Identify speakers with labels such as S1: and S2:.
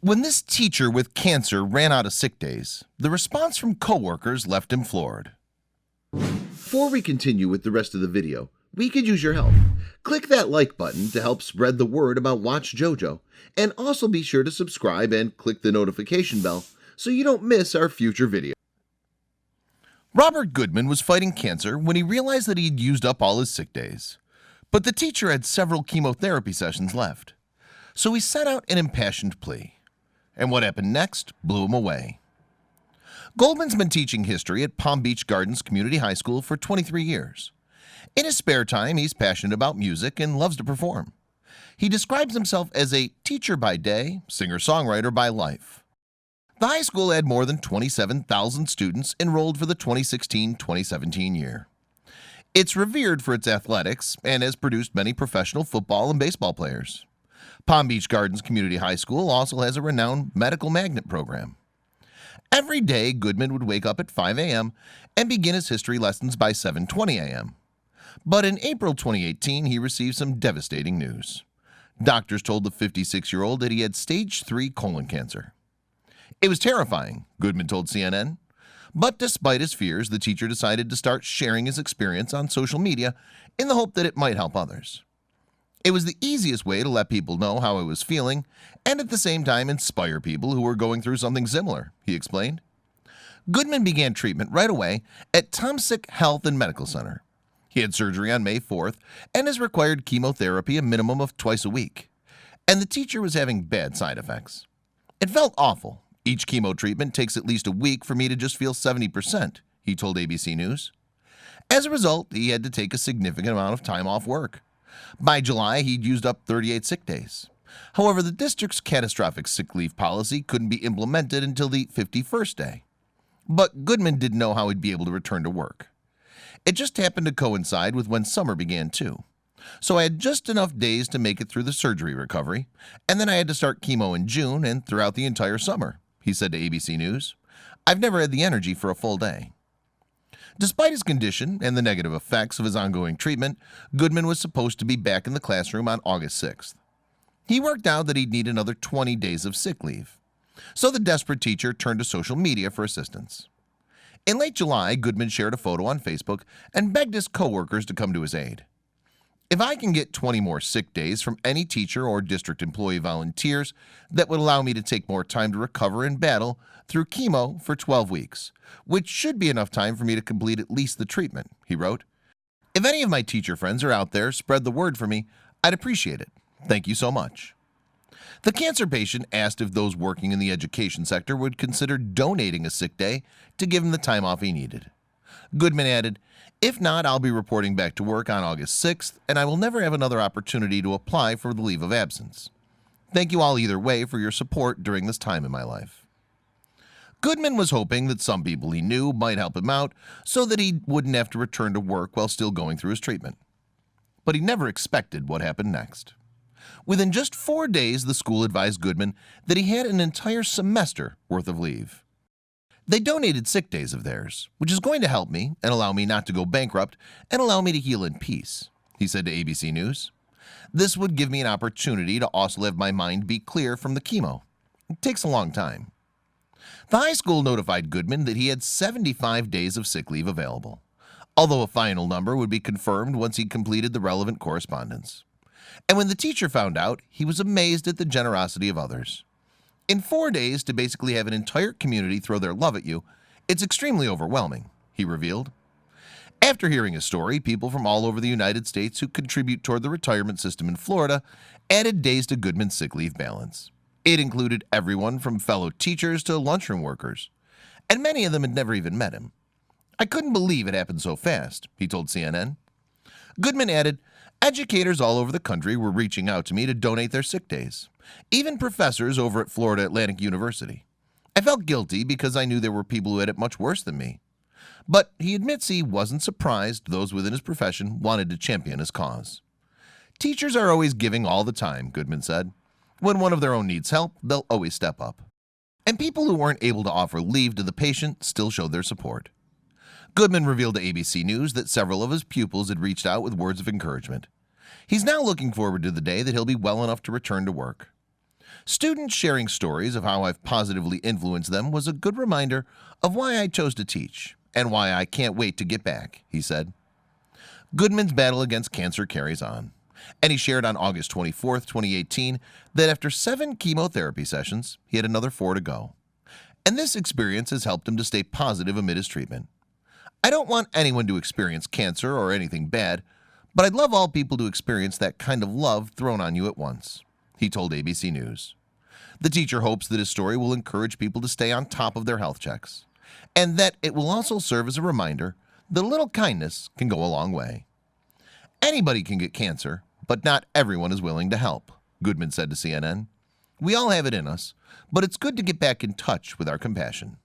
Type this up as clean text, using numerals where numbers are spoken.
S1: When this teacher with cancer ran out of sick days, the response from coworkers left him floored.
S2: Before we continue with the rest of the video, we could use your help. Click that like button to help spread the word about watchJojo, and also be sure to subscribe and click the notification bell so you don't miss our future video.
S1: Robert Goodman was fighting cancer when he realized that he'd used up all his sick days. But the teacher had several chemotherapy sessions left. So he set out an impassioned plea. And what happened next blew him away. Goldman's been teaching history at Palm Beach Gardens Community High School for 23 years. In his spare time, he's passionate about music and loves to perform. He describes himself as a teacher by day, singer-songwriter by life. The high school had more than 27,000 students enrolled for the 2016-2017 year. It's revered for its athletics and has produced many professional football and baseball players. Palm Beach Gardens Community High School also has a renowned medical magnet program. Every day, Goodman would wake up at 5 a.m. and begin his history lessons by 7:20 a.m. But in April 2018, he received some devastating news. Doctors told the 56-year-old that he had stage 3 colon cancer. It was terrifying, Goodman told CNN. But despite his fears, the teacher decided to start sharing his experience on social media in the hope that it might help others. It was the easiest way to let people know how I was feeling and at the same time inspire people who were going through something similar, he explained. Goodman began treatment right away at Tomsic Health and Medical Center. He had surgery on May 4th and has required chemotherapy a minimum of twice a week. And the teacher was having bad side effects. It felt awful. Each chemo treatment takes at least a week for me to just feel 70%, he told ABC News. As a result, he had to take a significant amount of time off work. By July, he'd used up 38 sick days. However, the district's catastrophic sick leave policy couldn't be implemented until the 51st day. But Goodman didn't know how he'd be able to return to work. It just happened to coincide with when summer began too. So I had just enough days to make it through the surgery recovery, and then I had to start chemo in June and throughout the entire summer, he said to ABC News. I've never had the energy for a full day. Despite his condition and the negative effects of his ongoing treatment, Goodman was supposed to be back in the classroom on August 6th. He worked out that he'd need another 20 days of sick leave. So the desperate teacher turned to social media for assistance. In late July, Goodman shared a photo on Facebook and begged his coworkers to come to his aid. If I can get 20 more sick days from any teacher or district employee volunteers, that would allow me to take more time to recover and battle through chemo for 12 weeks, which should be enough time for me to complete at least the treatment, he wrote. If any of my teacher friends are out there, spread the word for me. I'd appreciate it. Thank you so much. The cancer patient asked if those working in the education sector would consider donating a sick day to give him the time off he needed. Goodman added, if not, I'll be reporting back to work on August 6th, and I will never have another opportunity to apply for the leave of absence. Thank you all either way for your support during this time in my life. Goodman was hoping that some people he knew might help him out so that he wouldn't have to return to work while still going through his treatment. But he never expected what happened next. Within just 4 days, the school advised Goodman that he had an entire semester worth of leave. They donated sick days of theirs, which is going to help me and allow me not to go bankrupt and allow me to heal in peace, he said to ABC News. This would give me an opportunity to also have my mind be clear from the chemo. It takes a long time. The high school notified Goodman that he had 75 days of sick leave available, although a final number would be confirmed once he completed the relevant correspondence. And when the teacher found out, he was amazed at the generosity of others. In 4 days, to basically have an entire community throw their love at you, it's extremely overwhelming, he revealed. After hearing his story, people from all over the United States who contribute toward the retirement system in Florida added days to Goodman's sick leave balance. It included everyone from fellow teachers to lunchroom workers, and many of them had never even met him. I couldn't believe it happened so fast, he told CNN. Goodman added, educators all over the country were reaching out to me to donate their sick days, even professors over at Florida Atlantic University. I felt guilty because I knew there were people who had it much worse than me. But he admits he wasn't surprised those within his profession wanted to champion his cause. Teachers are always giving all the time, Goodman said. When one of their own needs help, they'll always step up. And people who weren't able to offer leave to the patient still showed their support. Goodman revealed to ABC News that several of his pupils had reached out with words of encouragement. He's now looking forward to the day that he'll be well enough to return to work. Students sharing stories of how I've positively influenced them was a good reminder of why I chose to teach and why I can't wait to get back, he said. Goodman's battle against cancer carries on, and he shared on August 24, 2018, that after 7 chemotherapy sessions, he had another 4 to go. And this experience has helped him to stay positive amid his treatment. I don't want anyone to experience cancer or anything bad, but I'd love all people to experience that kind of love thrown on you at once, he told ABC News. The teacher hopes that his story will encourage people to stay on top of their health checks, and that it will also serve as a reminder that a little kindness can go a long way. Anybody can get cancer, but not everyone is willing to help, Goodman said to CNN. We all have it in us, but it's good to get back in touch with our compassion.